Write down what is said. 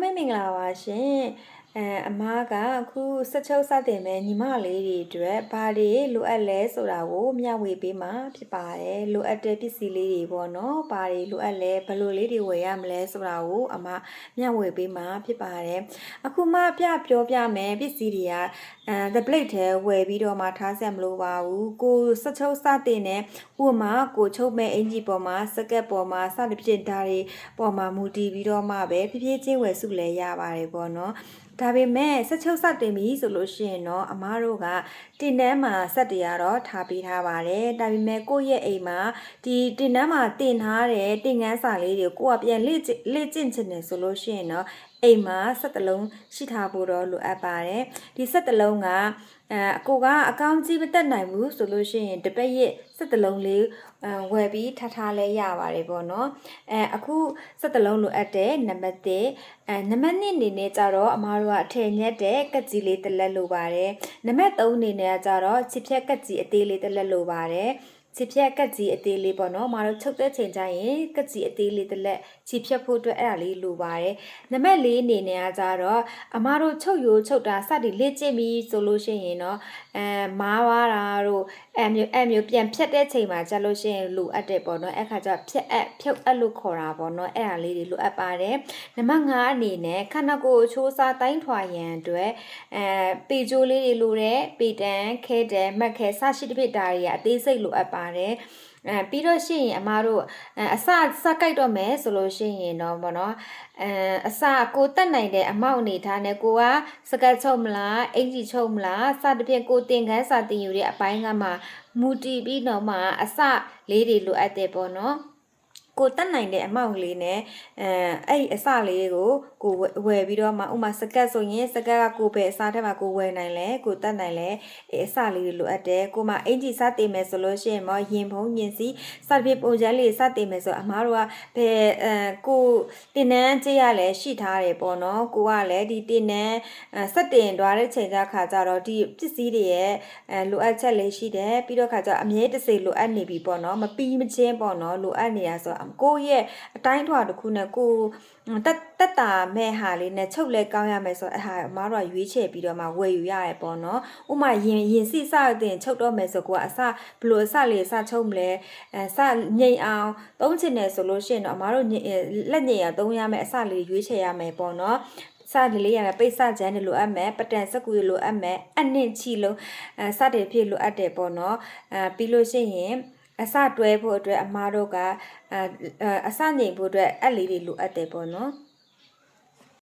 မဲမင်္ဂလာပါရှင်အမားကအခုစက်ချုပ်စတင်မဲ့ညီမလေးတွေအတွက်ဘာတွေလိုအပ်လဲဆိုတာကိုမျှဝေပေးမှာဖြစ်ပါတယ်လိုအပ်တဲ့ပစ္စည်းလေးတွေပေါ့နော်ဘာတွေလိုအပ်လဲဘယ်လိုလေးတွေဝယ်ရမလဲဆိုတာကိုအမမျှဝေပေးမှာဖြစ်ပါတယ်အခုမှပြောပြမယ်ပစ္စည်းတွေကthe plate ထဲဝယ်ပြီးတော့မှထားဆက်မလို့ပါဘူးကိုစက်ချုပ်စတင်တဲ့ဥပမာကိုချုပ်မဲ့အင်ဂျီပေါ်မှာစကက်ပေါ်မှာစသဖြင့်ဒါတွေပေါ်မှာမူတည်ပြီးတော့မှပဲဖြည်းဖြည်းချင်းဝယ်စုလဲရပါတယ်ပေါ့နော်ဒါပေမဲ့ဆက်ချုပ်စတင်ပြီဆိုလို့ရှိရင်တော့အမားတို့ကတင်တန်းမှာဆက်တရတော့ထားပေးထားပါတယ်ဒါပေမဲ့ကိုယ့်ရဲ့အိမ်မှာဒီတင်တန်းမှာတင်ထားတဲ့တင်ငန်းစာလေးတွေကိုကပြန်လေ့ကျင့်ချင်တယ်ဆိုလို့ရှိရင်တော့အိမ်မှာဆက်တလုံးရှိထားဖို့တော့လိုအပ်ပါတယ်ဒီဆက်တလုံးကအကိုကအကောင့်ကြီးမတက်နိုင်ဘူးဆိုလို့ရှိရင်တပတ်ရက်ဆက်တလုံးလေးဝယ်ပြီးထားလဲရပါတယ်ပေါ့နော်အခုဆက်တလုံးလိုအပ်တဲ့နံပါတ်1နံပါတ်2အနေနဲ့ကြတော့အမားတို့ကအထည်ညက်တဲ့ကက်ကြီးလေးတစ်လက်လိုပါတယ်နံပါတ်3အနေနဲ့ကြတော့ချစ်ဖြက်ကက်ကြီးအသေးလေးတစ်လက်လိုပါတယ်ချစ်ဖြက်ကက်ကြီးအသေးလေးပေါ့နော်မတို့ချုပ်တဲ့ချိန်ကျရင်ကက်ကြီးအသေးလေးတစ်လက်ချစ်ဖြက်ဖို့အတွက်အဲ့ဒါလေးလိုပါတယ်နံပါတ်4အနေနဲ့ကကြတော့အမားတို့ချုပ်ရိုးချုပ်တာစသည်လေ့ကျင့်ပြီးဆိုလို့ရှိရင်တော့မားသွားတာတို့အဲ့မျိုးပြန်ဖြတ်တဲ့ချိန်မှာကြာလို့ရှိရင်လိုအပ်တယ်ပေါ့နော်အဲ့ခါကျဖြုတ်အပ်လို့ခေါ်တာပေါ့နော်အဲ့ဒါလေးတွေလိုအပ်ပါတယ်နံပါတ်5အနေနဲ့ခန္ဓာကိုယ်အချိုးစားတိုင်းထွာရန်အတွက်ပေကြိုးလေးတွေလိုတဲ့ပေတန်းခဲတန်းမက်ခဲစရှိတဲ့ဒါတွေကအသေးစိတ်လိုအပ်ပါတယ်ပြီးတော့ရှိရင်အမားတို့အစကြိုက်တော့မယ်ဆိုလို့ရှိရင်တော့ဗောနော်အစကိုတက်နိုင်တဲ့အမောက်အနေထားနဲ့ကိုကစကတ်ချုပ်မလားအင်ကြီးချုပ်မလားစသဖြင့်ကိုတင်ခန်းစာတင်ယူတဲ့အပိုင်းကမှမူတည်ပြီးတော့မှအစလေးတွေလိုအပ်တယ်ပေါ့နော်ကိုတက်နိုင်တဲ့အမောက်လေးနဲ့အဲ့အစလေးကိုဝယ်ပြီးတော့မှဥမာစကတ်ဆိုရင်စကတ်ကကိုပဲအစထက်မှာကိုဝယ်နိုင်လဲကိုတက်နိုင်လဲအစလေးတွေလိုအပ်တယ်ကိုမှအင်ဂျီစတင်မယ်ဆိုလို့ရှိရင်မောရင်ဖုံးရင်စီစသဖြင့်ပုံစံလေးစတင်မယ်ဆိုအမားတို့ကဘယ်ကိုတင်နန်းကြည့်ရလဲရှိထားတယ်ပေါ့နော်ကိုကလည်းဒီတင်နန်းစတင်သွားတဲ့ချိန်ကျခါကျတော့ဒီပစ္စည်းတွေရဲ့လိုအပ်ချက်လေးရှိတယ်ပြီးတော့ခါကျအမြဲတစေလိုအပ်နေပြီပေါ့နော်မပြီးမချင်းပေါ့နော်လိုအပ်နေတာဆိုကိုရဲ့အတိုင်းထွာတစ်ခုနဲ့ကိုတက်တာမဲ့ဟာလေးနဲ့ချုပ်လဲကောင်းရမယ်ဆိုအဟာအမားတို့ရွေးချယ်ပြီးတော့မှဝယ်ယူရတယ်ပေါ့နော်ဥမာရင်စီစတင်ချုပ်တော့မယ်ဆိုကိုကအစဘလို့အစလေးစချုပ်မလဲစငိမ့်အောင်သုံးချင်တယ်ဆိုလို့ရှိရင်တော့အမားတို့လက်ငိမ့်အောင်သုံးရမယ်အစလေးရွေးချယ်ရမယ်ပေါ့နော်စလေးရမယ်ပိတ်စချမ်းတွေလိုအပ်မယ်ပတန်စက်ကူတွေလိုအပ်မယ်အနှစ်ချီလုံးစတဲ့ဖြစ်လိုအပ်တယ်ပေါ့နော်ပြီးလို့ရှိရင်အစတွဲဖို့အတွက်အမားတို့ကအစငိမ့်ဖို့အတွက်အဲ့လေးတွေလိုအပ်တယ်ပေါ့နော်